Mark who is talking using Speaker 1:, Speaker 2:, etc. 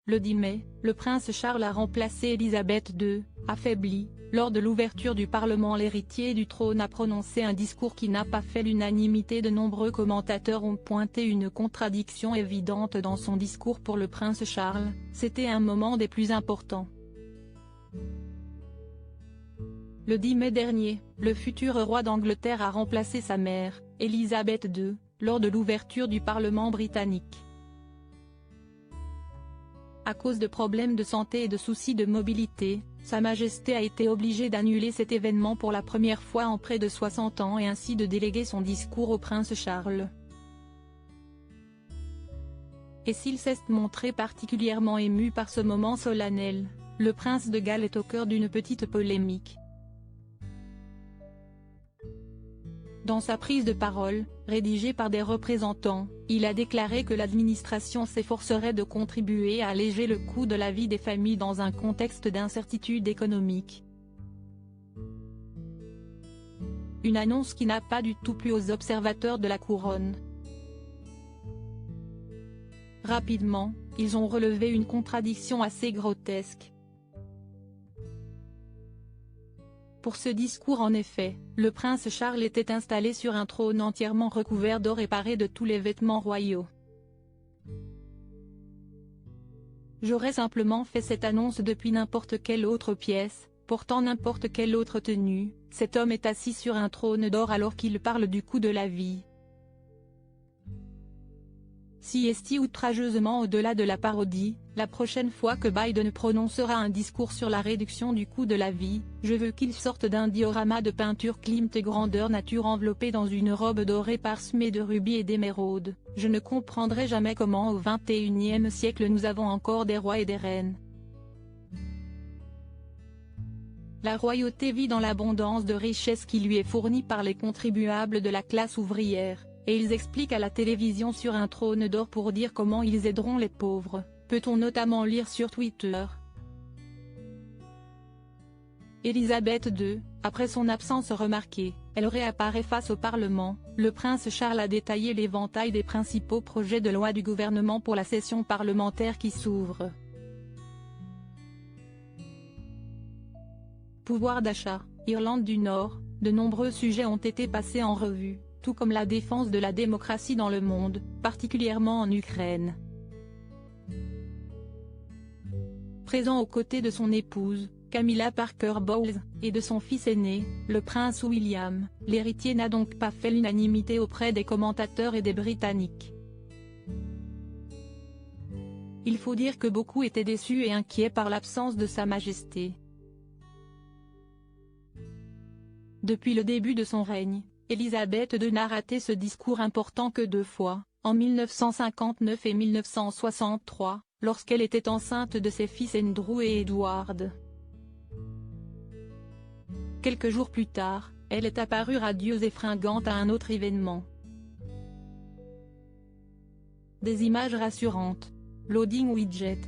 Speaker 1: Le 10 mai, le prince Charles a remplacé Élisabeth II, affaiblie. Lors de l'ouverture du Parlement, l'héritier du trône a prononcé un discours qui n'a pas fait l'unanimité. De nombreux commentateurs ont pointé une contradiction évidente dans son discours. Pour le prince Charles, c'était un moment des plus importants. Le 10 mai dernier, le futur roi d'Angleterre a remplacé sa mère, Élisabeth II, lors de l'ouverture du Parlement britannique. À cause de problèmes de santé et de soucis de mobilité, Sa Majesté a été obligée d'annuler cet événement pour la première fois en près de 60 ans et ainsi de déléguer son discours au prince Charles. Et s'il s'est montré particulièrement ému par ce moment solennel, le prince de Galles est au cœur d'une petite polémique. Dans sa prise de parole, rédigée par des représentants, il a déclaré que l'administration s'efforcerait de contribuer à alléger le coût de la vie des familles dans un contexte d'incertitude économique. Une annonce qui n'a pas du tout plu aux observateurs de la couronne. Rapidement, ils ont relevé une contradiction assez grotesque. Pour ce discours en effet, le prince Charles était installé sur un trône entièrement recouvert d'or et paré de tous les vêtements royaux. J'aurais simplement fait cette annonce depuis n'importe quelle autre pièce, portant n'importe quelle autre tenue. Cet homme est assis sur un trône d'or alors qu'il parle du coût de la vie. Si est outrageusement au-delà de la parodie, la prochaine fois que Biden prononcera un discours sur la réduction du coût de la vie, je veux qu'il sorte d'un diorama de peinture Klimt grandeur nature enveloppé dans une robe dorée parsemée de rubis et d'émeraudes. Je ne comprendrai jamais comment au XXIe siècle nous avons encore des rois et des reines. La royauté vit dans l'abondance de richesses qui lui est fournie par les contribuables de la classe ouvrière. Et ils expliquent à la télévision sur un trône d'or pour dire comment ils aideront les pauvres, peut-on notamment lire sur Twitter. Élisabeth II, après son absence remarquée, elle réapparaît face au Parlement. Le prince Charles a détaillé l'éventail des principaux projets de loi du gouvernement pour la session parlementaire qui s'ouvre. Pouvoir d'achat, Irlande du Nord, de nombreux sujets ont été passés en revue, tout comme la défense de la démocratie dans le monde, particulièrement en Ukraine. Présent aux côtés de son épouse, Camilla Parker Bowles, et de son fils aîné, le prince William, l'héritier n'a donc pas fait l'unanimité auprès des commentateurs et des Britanniques. Il faut dire que beaucoup étaient déçus et inquiets par l'absence de Sa Majesté. Depuis le début de son règne, Élisabeth II n'a raté ce discours important que 2 fois, en 1959 et 1963, lorsqu'elle était enceinte de ses fils Andrew et Edward. Quelques jours plus tard, elle est apparue radieuse et fringante à un autre événement. Des images rassurantes. Loading widget.